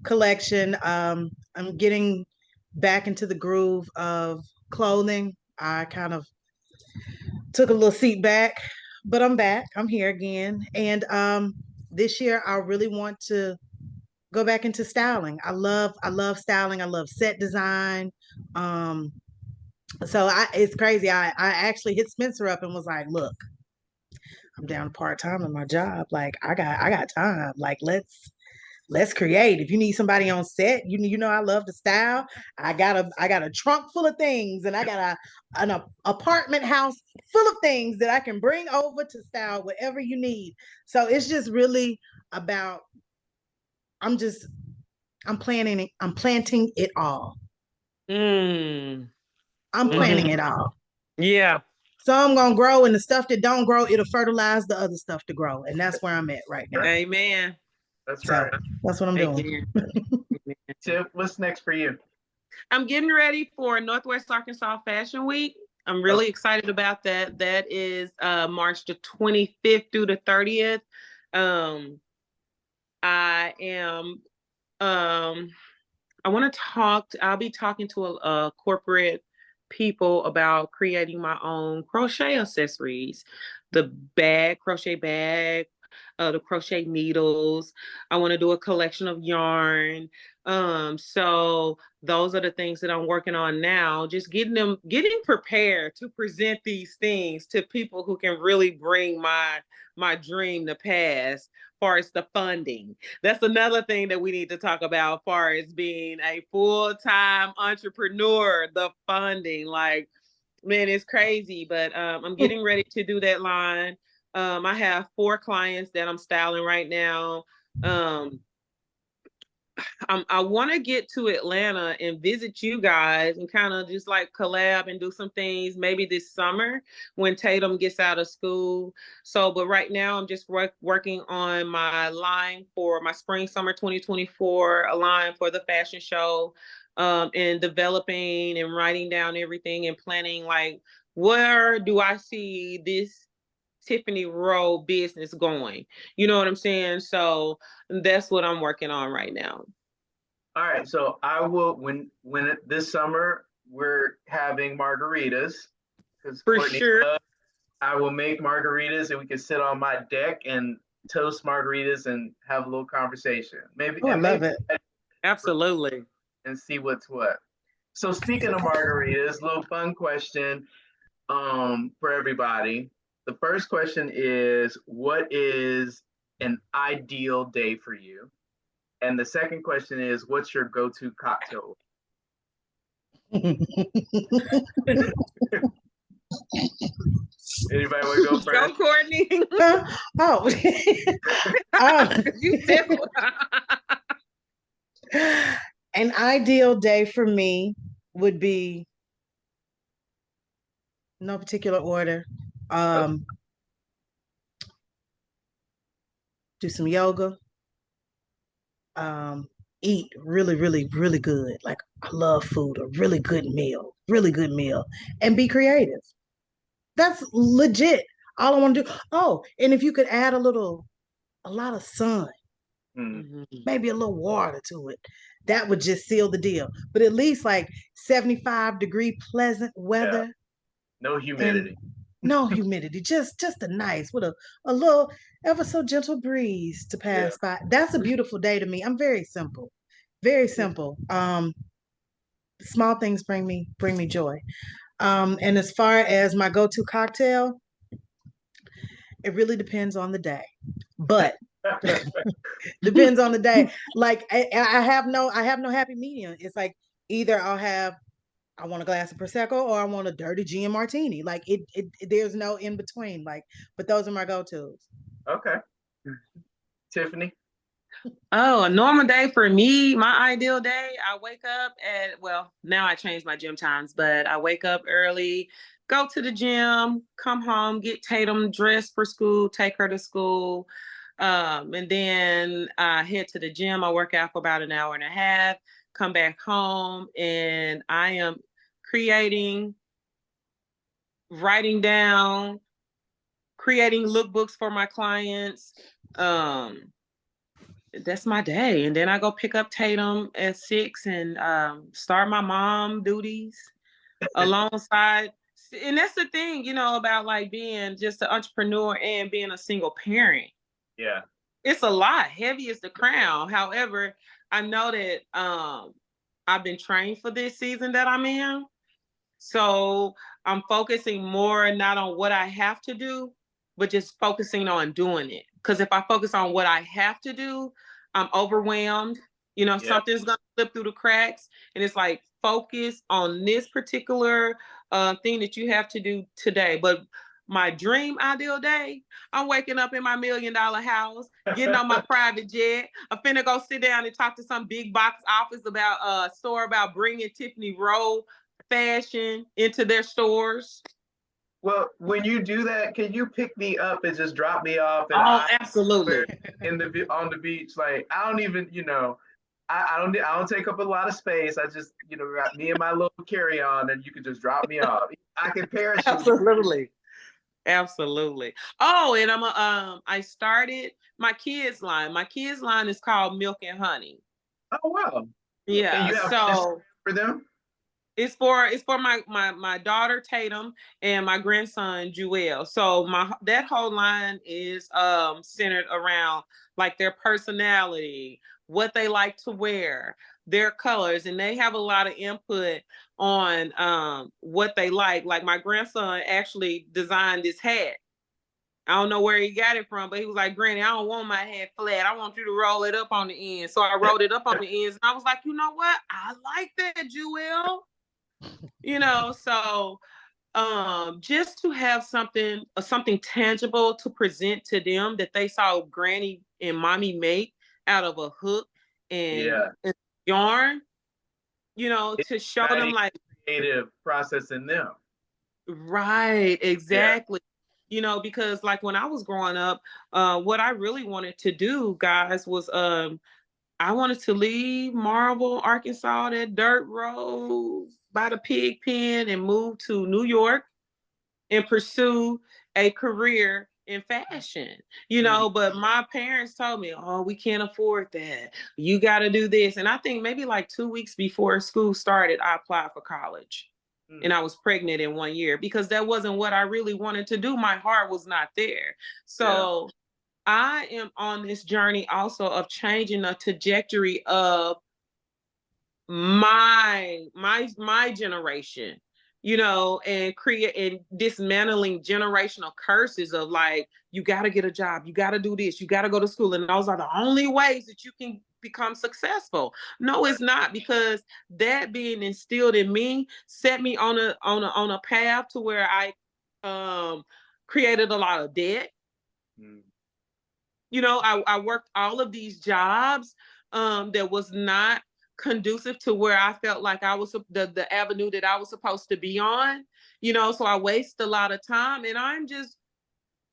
collection. I'm getting back into the groove of clothing. I kind of took a little seat back, but I'm back. I'm here again. And this year I really want to go back into styling. I love styling. I love set design. Um, so it's crazy. I actually hit Spencer up and was like, look, I'm down part-time in my job. Like I got time. Like let's create. If you need somebody on set, you know I love to style. I got a trunk full of things, and I got an apartment house full of things that I can bring over to style whatever you need. So it's just really about I'm just I'm planting it all. Mm. I'm planting Mhm. it all. Yeah. Some gonna grow, and the stuff that don't grow, it'll fertilize the other stuff to grow, and that's where I'm at right now. Amen. That's So right. that's what I'm doing. Amen. Tiff, what's next for you? I'm getting ready for Northwest Arkansas Fashion Week. I'm really excited about that. That is March the 25th through the 30th. Um, I am I want to I'll be talking to a corporate people about creating my own crochet accessories, the crochet bag, the crochet needles. I want to do a collection of yarn. So those are the things that I'm working on now, just getting prepared to present these things to people who can really bring my dream to pass, far as the funding. That's another thing that we need to talk about, far as being a full-time entrepreneur, the funding. Like, man, it's crazy, but I'm getting ready to do that line. I have 4 clients that I'm styling right now. I want to get to Atlanta and visit you guys and kind of just like collab and do some things maybe this summer when Tatum gets out of school. So, but right now I'm just working on my line for my spring summer 2024, a line for the fashion show, and developing and writing down everything and planning like where do I see this Tiffany Rowe business going? You know what I'm saying? So that's what I'm working on right now. All right, so I will this summer we're having margaritas because For Courtney sure. I will make margaritas and we can sit on my deck and toast margaritas and have a little conversation. Maybe Oh, I and love maybe it. Absolutely. and see what's what. So speaking of margaritas, little fun question for everybody. The first question is, what is an ideal day for you? And the second question is, what's your go-to cocktail? Anybody want to go Go, first? Courtney. Oh, You tell. an ideal day for me would be no particular order. Do some yoga. Eat really, really, really good. Like I love food, a really good meal, and be creative. That's legit. All I want to do. Oh, and if you could add a lot of sun, Mm, maybe a little water to it, that would just seal the deal. But at least like 75-degree pleasant yeah, weather no and humidity. no humidity, just a nice with a little ever so gentle breeze to Yeah. pass by. That's a beautiful day to me. I'm very simple. Very simple. Small things bring me joy. And as far as my go-to cocktail, it really depends on the day. But depends on the day. Like I have no happy medium. It's like either I want a glass of prosecco or I want a dirty gin martini. Like there's no in between. Like, but those are my go-tos. Okay. Tiffany? Oh, a normal day for me, my ideal day, I wake up at, well, now I changed my gym times, but I wake up early, go to the gym, come home, get Tatum dressed for school, take her to school. And then I head to the gym. I work out for about an hour and a half, come back home, and I am creating, writing down, creating lookbooks for my clients. That's my day. And then I go pick up Tatum at 6 and start my mom duties alongside. And that's the thing, about like being just an entrepreneur and being a single parent. Yeah. It's a lot. Heavy is the crown. However, I know that I've been trained for this season that I'm in. So I'm focusing more not on what I have to do, but just focusing on doing it. Because if I focus on what I have to do, I'm overwhelmed. Something's going to slip through the cracks. And it's like, focus on this particular thing that you have to do today. But my dream ideal day, I'm waking up in my $1 million house, getting on my private jet. I'm finna go sit down and talk to some big box office about a store about bringing Tiffany Rowe fashion into their stores. Well, when you do that, can you pick me up and just drop me off? And Oh, absolutely. on the beach, like I don't even, I don't take up a lot of space. I just, got me and my little carry on, and you can just drop me off. I can parachute. Absolutely. Absolutely. Oh, and I started my kids line. My kids line is called Milk and Honey. Oh wow. Yeah. And you have So for them? it's for my daughter Tatum and my grandson Jewel. So that whole line is centered around like their personality, what they like to wear, their colors, and they have a lot of input on what they like. Like my grandson actually designed this hat. I don't know where he got it from, but he was like, Granny, I don't want my hat flat. I want you to roll it up on the end. So I rolled it up on the ends, and I was like, you know what? I like that, Jewel. So just to have something tangible to present to them that they saw Granny and Mommy make out of a hook and yarn, to show them like creative process in them. Right, exactly. Because like when I was growing up, what I really wanted to do, guys, was I wanted to leave Marble, Arkansas, that dirt road by the pig pen, and move to New York and pursue a career in fashion, but my parents told me, oh, we can't afford that. You got to do this. And I think maybe like 2 weeks before school started, I applied for college. And I was pregnant in 1 year because that wasn't what I really wanted to do. My heart was not there. So I am on this journey also of changing the trajectory of my generation, you know, and creating dismantling generational curses of like, you got to get a job, you got to do this, you got to go to school, and those are the only ways that you can become successful. No, it's not, because that being instilled in me set me on a path to where I created a lot of debt. You know, I worked all of these jobs that was not conducive to where I felt like I was the avenue that I was supposed to be on, you know, so I waste a lot of time, and I'm just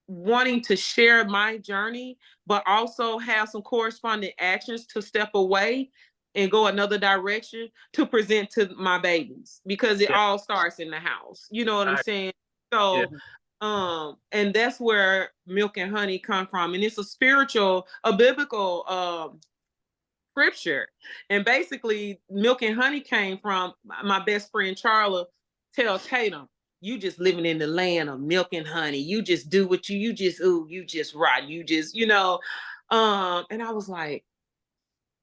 wanting to share my journey, but also have some corresponding actions to step away and go another direction to present to my babies, because it Yeah. all starts in the house. You know what I'm saying? Yeah. So and that's where milk and honey come from, and it's a biblical scripture. And basically milk and honey came from my best friend Charla tell Tatum, you just living in the land of milk and honey, you just do what you just you just right, you just, you know. And I was like,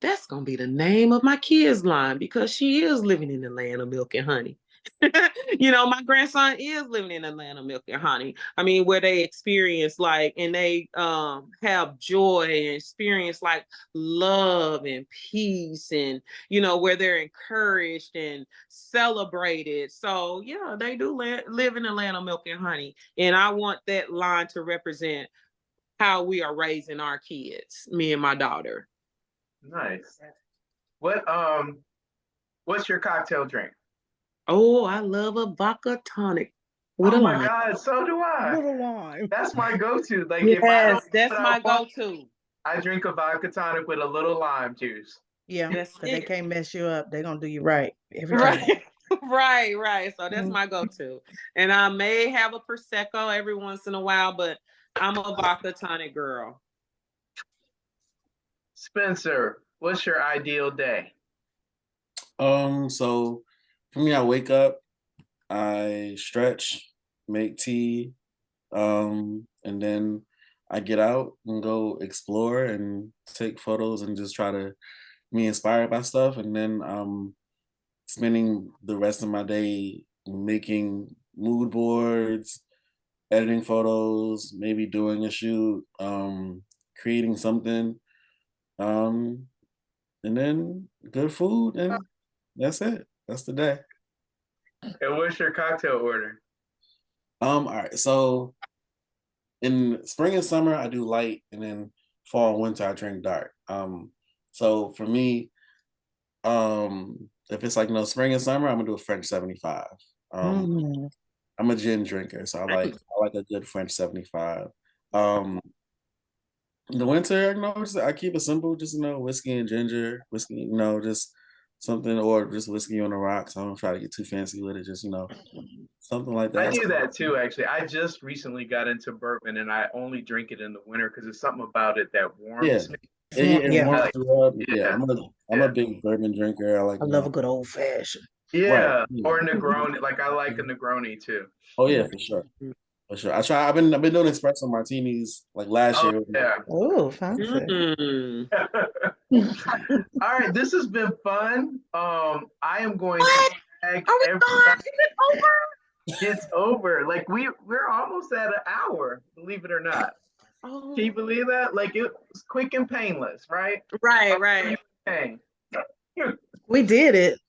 that's gonna be the name of my kids line, because she is living in the land of milk and honey. You know, my grandson is living in Atlanta, milk and honey. I mean, where they experience like, and they have joy and experience like love and peace, and you know, where they're encouraged and celebrated. So yeah, they do live in Atlanta, milk and honey, and I want that line to represent how we are raising our kids, me and my daughter. Nice. What what's your cocktail drink? Oh, I love a vodka tonic with Oh a my lime. God, so do I. Little wine. That's my go-to. Like if I don't Yes, know that's what I my want, go-to. I drink a vodka tonic with a little lime juice. Yeah, That's because they it. can't mess you up. They're gonna do you right every time. Right. Right. So that's Mhm. my go-to. And I may have a Prosecco every once in a while, but I'm a vodka tonic girl. Spencer, what's your ideal day? So for me, I wake up, I stretch, make tea, and then I get out and go explore and take photos and just try to be inspired by stuff. And then spending the rest of my day making mood boards, editing photos, maybe doing a shoot, creating something, um, and then good food, and that's it. That's the day. And what's your cocktail order? All right. So in spring and summer, I do light, and then fall and winter, I drink dark. So for me, if it's like spring and summer, I'm gonna do a French 75. Um, Mm. I'm a gin drinker, so I like a good French 75. Um, in the winter, I keep it simple, just whiskey and ginger, whiskey, just something, or just whiskey on the rocks. I don't try to get too fancy with it, just something like I that. do that too, actually. I just recently got into bourbon and I only drink it in the winter because there's something about it that Yeah, warms me. it Yeah, I warms like, you up. Yeah, yeah, I'm a yeah. big bourbon drinker. I like I love a good old fashioned. right. Yeah. Yeah. Or Negroni. Like I like a Negroni too. Oh yeah, for sure. For sure. I've been doing espresso martinis like last Oh year. yeah. Oh, fancy. Mm. All right, this has been fun. I am going to What? tag Are we done? everybody. Is it over? It's over. Like we're almost at an hour, believe it or not. Can you Oh, believe that? Like it was quick and painless, right? right. Okay. We did it.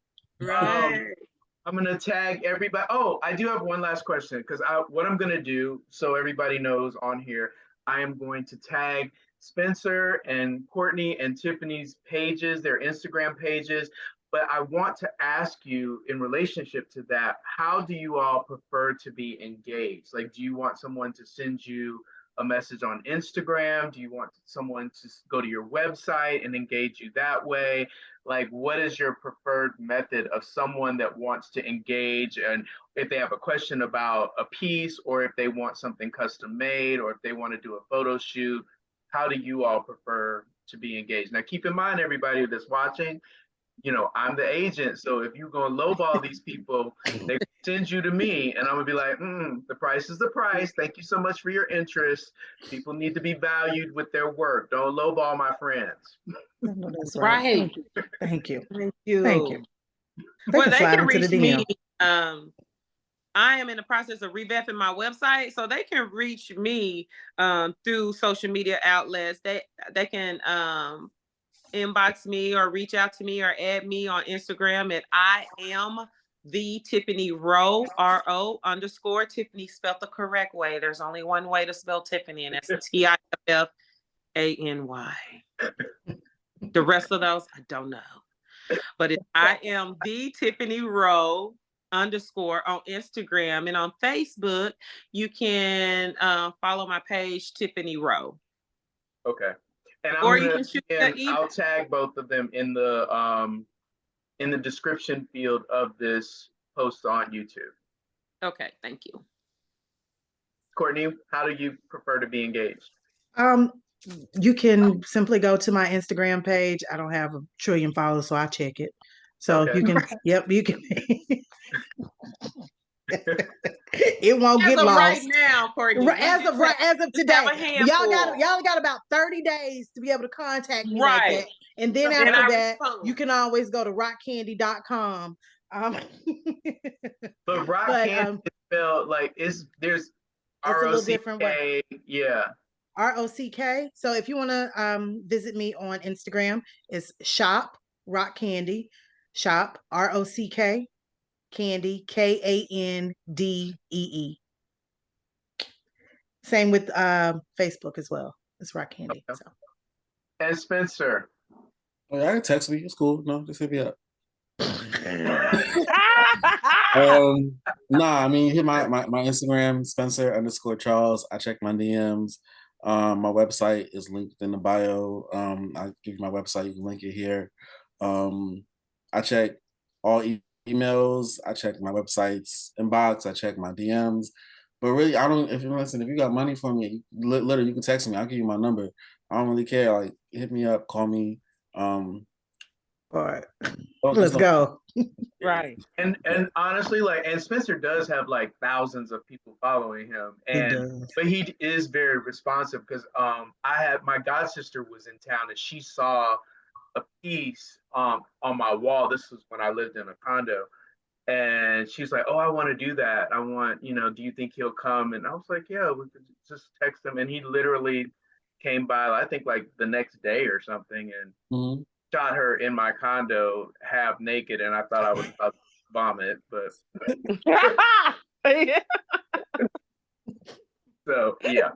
Um, Right. I'm gonna tag everybody. Oh, I do have one last question because what I'm gonna do, so everybody knows on here, I am going to tag Spencer and Courtney and Tiffany's pages, their Instagram pages. But I want to ask you in relationship to that, how do you all prefer to be engaged? Like, do you want someone to send you a message on Instagram? Do you want someone to go to your website and engage you that way? Like, what is your preferred method of someone that wants to engage, and if they have a question about a piece, or if they want something custom made, or if they want to do a photo shoot? How do you all prefer to be engaged? Now keep in mind, everybody that's watching, I'm the agent. So if you're going to lowball these people, they send you to me and I'm going to be like, the price is the price. Thank you so much for your interest. People need to be valued with their work. Don't lowball my friends. No, that's Right. Thank you. Thank you. Thank you. Well, they slide can into reach the me. DM. I am in the process of revamping my website, so they can reach me through social media outlets. They can inbox me or reach out to me or add me on Instagram at I am the Tiffany Rowe, RO_ Tiffany spelled the correct way. There's only one way to spell Tiffany, and that's TIFFANY. The rest of those, I don't know. But I am the Tiffany Rowe _ on Instagram, and on Facebook, you can follow my page, Tiffany Rowe. Okay. And I'll tag both of them in the description field of this post on YouTube. Okay, thank you. Courtney, how do you prefer to be engaged? You can simply go to my Instagram page. I don't have a trillion followers, so I check it. So Okay. you can, you can. It won't get lost. Right now, Courtney. As of today, y'all got about 30 days to be able to contact me like that. And then after that, you can always go to rockcandy.com. But rock candy is spelled like there's ROCK. Yeah. ROCK. So if you want to visit me on Instagram, it's shop rock candy, shop ROCK candy, KANDEE. Same with Facebook as well. It's rock candy. Okay. So. And Spencer. Oh, yeah, I can text me. It's cool. No, just hit me up. Nah, I mean, hit my Instagram, Spencer_Charles. I check my DMs. My website is linked in the bio. I'll give you my website. You can link it here. I check all emails. I check my website's inbox. I check my DMs. But really, if you got money for me, literally, you can text me. I'll give you my number. I don't really care. Like, hit me up, call me. All right. Let's go. Right. And honestly, and Spencer does have like thousands of people following him, but he is very responsive because my god sister was in town and she saw a piece on my wall. This was when I lived in a condo, and she's like, "Oh, I want to do that. I want, do you think he'll come?" And I was like, "Yeah, we could just text him." And he literally came by, I think like the next day or something, and shot her in my condo half naked, and I thought I was about to vomit, but so yeah.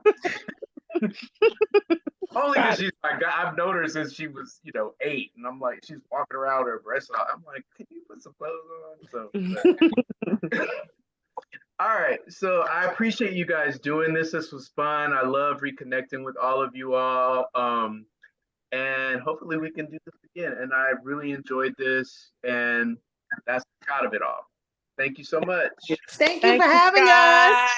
Only because she's like, I've known her since she was 8, and I'm like, she's walking around with her breasts out. I'm like, can you put some clothes on? So all right, so I appreciate you guys doing this. This was fun. I love reconnecting with all of you all. And hopefully we can do this again. And I really enjoyed this, and that's out of it all. Thank you so much. Thank you for having us.